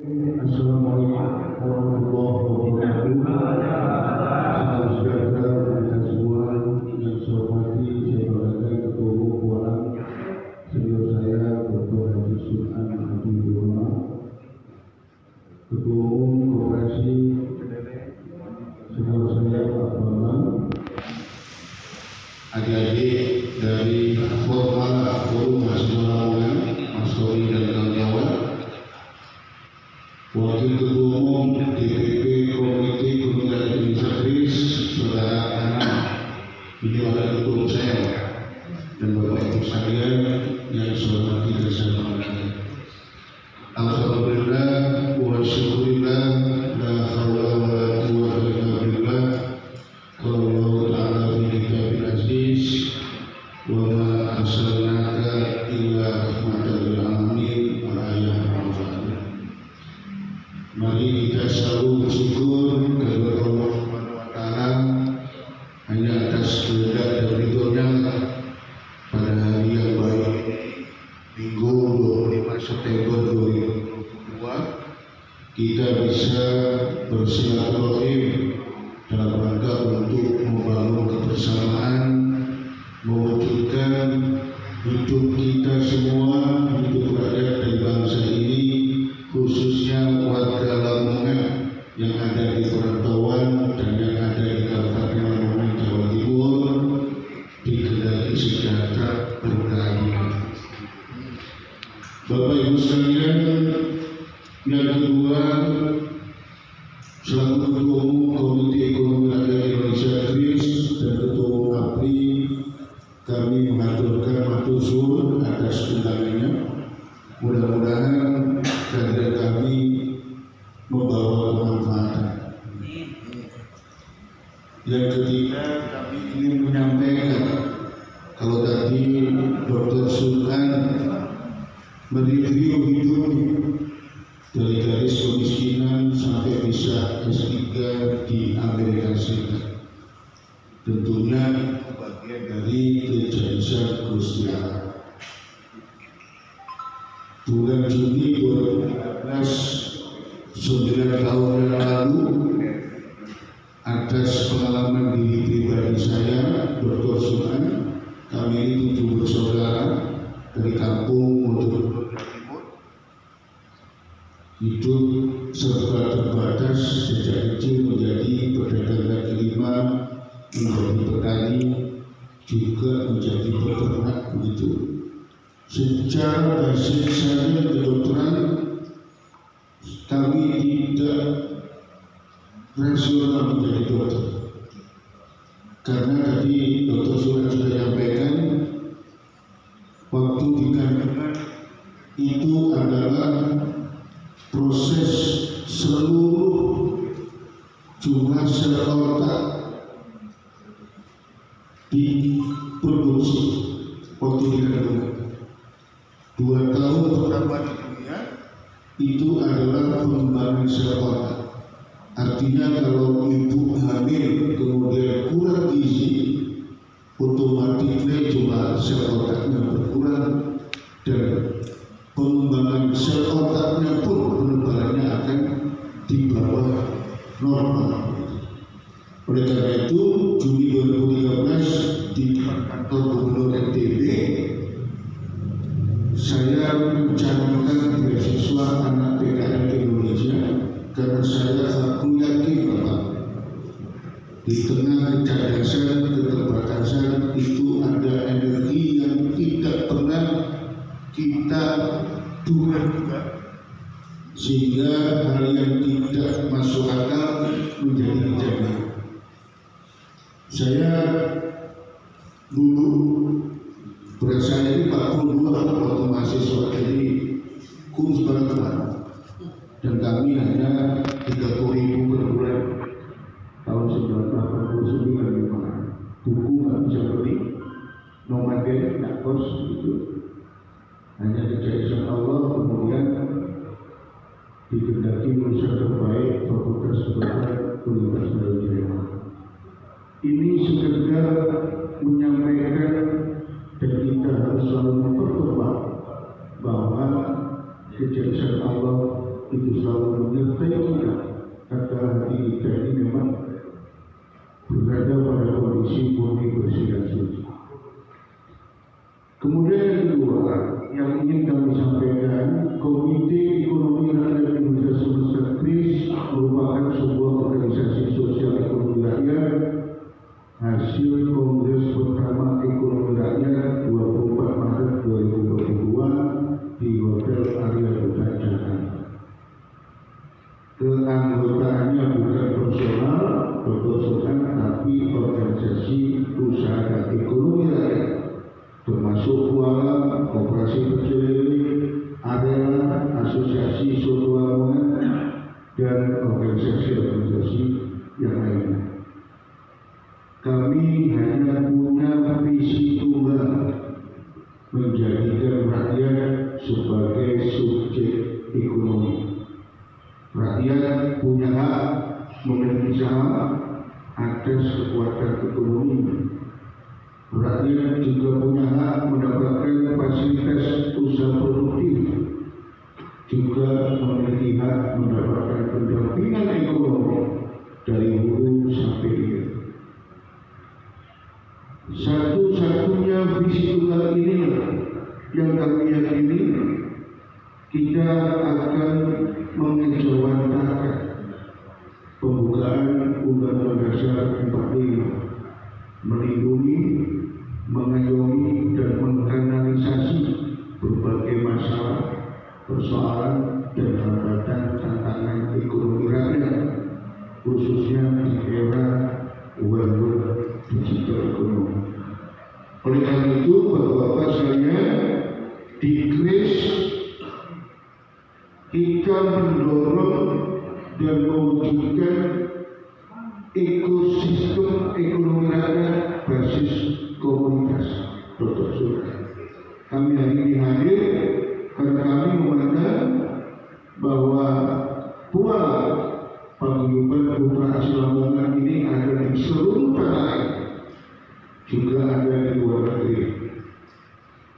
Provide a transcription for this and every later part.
Assalamualaikum warahmatullahi wabarakatuh. Saudara kita semua yang saya hormati, saya banggakan Ketua Umum Kuala senior saya Dr. Haji Sultan Habibullah, Ketua Umum Koperasi senior saya Pak Bambang, adik-adik dari Forum Mahasiswa Lamongan, Mas Tori dan kawan-kawan, Wakil Ketua Umum DPP Komite Komunikasi Indonesia KRIS, Saudara Anam, ini adalah Ketua Umum saya, dan Bapak Ibu sekalian yang saya hormati dan saya banggakan. Alhamdulillah wa syukurillah, la haula wa la quwwata illa billah. Qala Allah Ta'ala fi kitabil aziz, wa ma arsalnaka illa rahmatan lil alamin, al-ayah al-fatihah. Mari kita selalu bersyukur kepada Allah Subhanahu wa Ta'ala hanya atas kehendak dan ridhonya pada hari yang baik Minggu 25 September 2022 kita bisa bersilaturahim dalam rangka untuk membangun kebersamaan, mewujudkan hidup kita semua, hidup rakyat dan bangsa ini, khususnya warga Lamongan yang ada di perantauan dan yang ada di Kabupaten Lamongan, Jawa Timur, dikehendaki sejahtera berkeadilan. Bapak Ibu sekalian, yang kedua, selaku Ketua Umum Komite Ekonomi Rakyat Indonesia KRIS dan Ketua Umum APRI, kami mengaturkan matur suwun atas undangannya. Mudah-mudahan kehadiran kami membawa kemanfaatan. Yang ketiga, kami ingin menyampaikan kalau tadi Dr. Sultan mereview hidupnya dari garis kemiskinan sampai bisa S3 di Amerika Serikat. Tentunya bagian dari kejayaan Gusti Allah. Bulan Juni 2013, 9 tahun yang lalu, atas pengalaman diri pribadi saya, Dr. Sultan, kami ini 7 bersaudara dari kampung Mojokerto Timur, hidup serba terbatas sejak kecil menjadi pedagang kaki lima, menjadi petani, juga menjadi peternak begitu. Secara basis saya kedokteran, kami tidak rasional menjadi dokter, karena tadi Dr. Sultan sudah menyampaikan waktu di kandungan itu adalah proses seluruh jumlah sel otak diproduksi waktu di kandungan. 2 tahun pertama di dunia itu adalah pengembangan sel otak. Artinya kalau ibu hamil kemudian kurang gizi, otomatis jumlah sel otaknya berkurang dan pengembangan sel otaknya pun penebalannya akan di bawah normal. Oleh karena itu, Juni 2013 di kantor Gubernur NTB, saya mencalonkan beasiswa anak PKN Indonesia karena saya aku yakin bahwa di tengah kecerdasan, keterbatasan itu ada energi yang tidak pernah kita duga, sehingga hal yang tidak masuk akal menjadi kejadian. Saya dulu berat saya ini 42 waktu mahasiswa, jadi kurs banget, dan kami hanya 30.000 per bulan tahun 1989. Buku nggak bisa beli, nomaden nggak kos gitu. Hanya kejayaan Allah kemudian dikehendaki lulusan terbaik Fakultas Kedokteran Universitas Indonesia. Ini sekedar menyampaikan dan kita harus selalu memperkuat bahwa kejayaan Allah itu selalu menyertai kita. Kata hati kita ini memang berada pada kondisi murni bersih dan suci. Kemudian yang kedua yang ingin kami sampaikan, Komite Ekonomi Rakyat Indonesia Semesta KRIS merupakan sebuah organisasi sosial ekonomi rakyat hasil Kongres pertama Ekonomi Rakyat 24 Maret 2022 di Hotel Arya Duta Jakarta. Keanggotaannya bukan personal, proporsional, tapi organisasi usaha dan ekonomi rakyat, termasuk Kuala, Koperasi Pecel Lele, Arela, Asosiasi Soto Lamongan, dan organisasi-organisasi yang lainnya. Kami hanya punya visi tunggal, menjadikan rakyat sebagai subjek ekonomi. Rakyat punya hak memiliki saham atas kekuatan ekonomi. Rakyat juga punya hak mendapatkan fasilitas usaha produktif, juga memiliki hak mendapatkan pendampingan ekonomi dari hulu sampai hilir. Satu-satunya visi tunggal inilah yang kami yakini kita akan mengejawantakan pembukaan Undang-Undang Dasar 45, melindungi, mengayomi, dan mengkanalisasi berbagai masalah, persoalan, dan hambatan tantangan ekonomi rakyat, khususnya di era web digital ekonomi. Oleh karena itu, Bapak-Bapak sekalian, di KRIS kita mendorong dan mewujudkan ekosistem ekonomi rakyat basis komunitas. Dr. Surya, kami hari ini hadir karena kami memandang bahwa pola paguyuban putra asli Lamongan ini ada di seluruh tanah air, juga ada di luar negeri.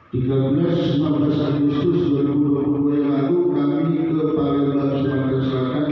13-19 Agustus 2022 yang lalu kami ke Palembang, Sumatera Selatan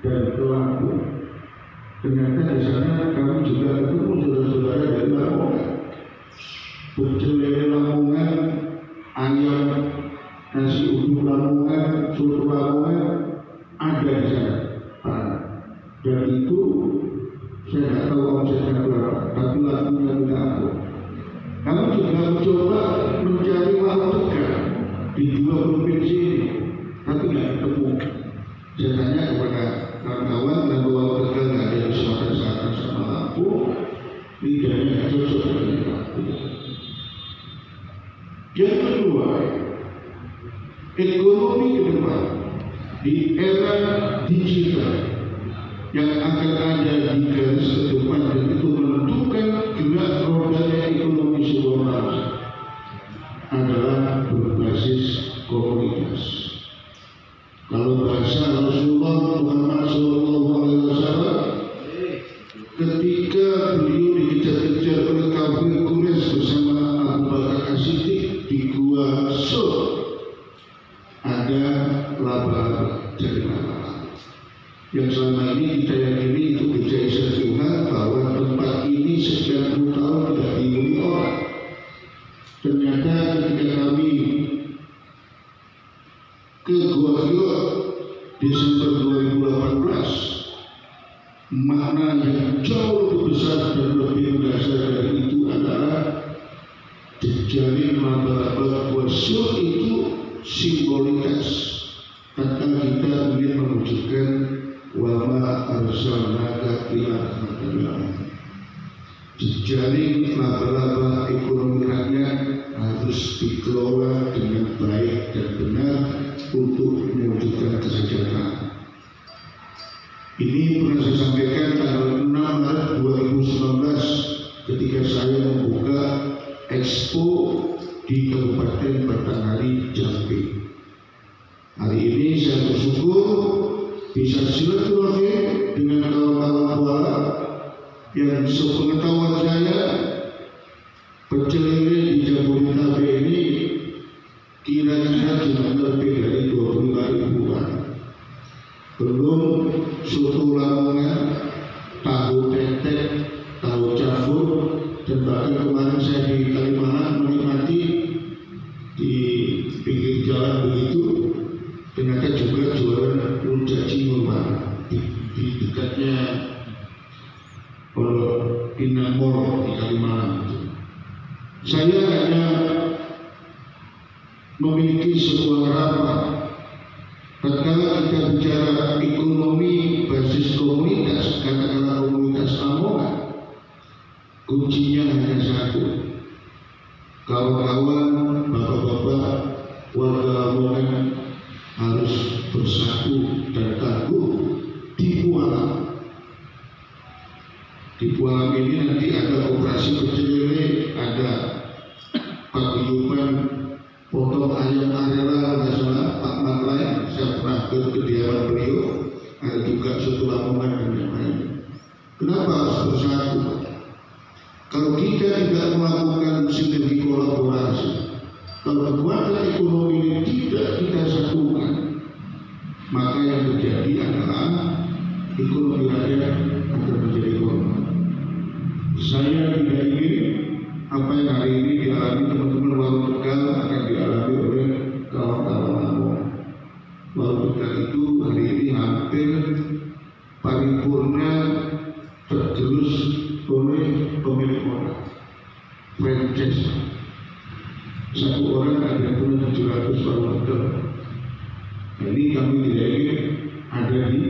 dan ke Lampung. Ternyata di sana kami juga ketemu saudara-saudara dari Lamongan. Pecel lele Lamongan, ayam, nasi uduk Lamongan, soto Lamongan ada di sana. Dan itu saya tidak tahu omsetnya berapa, tapi lakunya tidak ada. Kami juga mencoba mencari warung tegal di 2 provinsi ini, tapi tidak ketemu. Saya tanya kepada kawan-kawan, dan warung tegal tidak ada di Sumatera Selatan sama Lampung, lidahnya tidak cocok dengan Lampung. Yang kedua, ekonomi ke depan di era digital yang akan ada di garis terdepan dan itu menentukan gerak rodanya ekonomi sebuah bangsa adalah berbasis komunitas. Kalau bahasa Rasulullah Muhammad SAW, ketika beliau dikejar-kejar oleh kafir Quraisy bersama Abu Bakar As-Siddiq di Gua Sur, ada laba-laba jadi laba-laba yang selama ini kita yakini itu kejayaan Tuhan bahwa tempat ini sekian puluh tahun tidak dihuni orang. Ternyata ketika kami ke Gua Hio Desember 2018, makna yang jauh lebih besar dan lebih mendasar dari itu adalah jejaring laba-laba Gua Sur itu simbolitas kata kita ingin mewujudkan wama arsalnaka illa rahmatan lil alamin. Jejaring laba-laba ekonomi rakyat harus dikelola dengan baik dan benar untuk mewujudkan kesejahteraan. Ini pernah saya sampaikan tanggal 6 Maret 2019 ketika saya membuka Expo di Kabupaten Batanghari, Jambi. Hari ini saya bersyukur bisa silaturahmi dengan kawan-kawan Kuala yang sepengetahuan saya pecel lele di Jabodetabek ini kira-kira cuma lebih dari 25 ribuan. belum soto Lamongan, tahu tetek, tahu campur, dan bahkan kemarin saya di Kalimalang menikmati di pinggir jalan begitu, ternyata juga jualan rujak cingur di dekatnya Pinang Mall di Kalimalang. Saya hanya memiliki sebuah harapan. Tatkala kita bicara ekonomi basis komunitas, katakanlah komunitas Lamongan, kuncinya hanya satu. Kawan-kawan, bapak-bapak, warga Lamongan harus bersatu dan tangguh di Pualam. Di Pualam ini nanti ada operasi pecel lele, ada paguyuban potong ayam arela, nggak salah Pak Maklai, saya pernah ke kediaman beliau, ada juga soto Lamongan dan yang lain. Kenapa harus bersatu? Kalau kita tidak melakukan sinergi kolaborasi, kalau kekuatan ekonomi ini tidak kita satukan, maka yang terjadi adalah ekonomi rakyat akan menjadi korban. Saya tidak ingin apa yang hari ini dialami teman-teman Warung Tegal akan dialami oleh kawan-kawan Lamongan. Warung Tegal itu hari ini hampir paripurna tergerus oleh pemilik modal franchise. Satu orang ada yang punya 700 warung Tegal. Ini kami tidak ingin ada di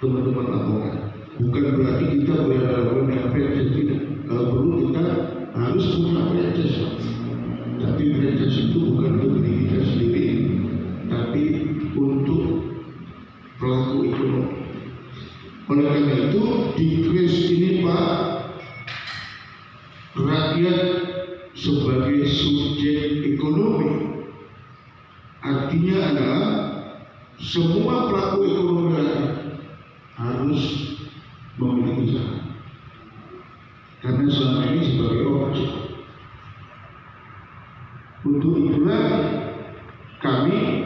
teman-teman Lamongan. Bukan berarti kita berada dengan franchise, tidak. Kalau perlu kita harus punya franchise, tapi franchise itu bukan untuk diri kita sendiri, tapi untuk pelaku ekonomi. Oleh karena itu di kris ini Pak, rakyat sebagai subjek ekonomi artinya adalah semua pelaku ekonomi rakyat harus memiliki usaha. Karena selama ini sebagai objek. Untuk itulah kami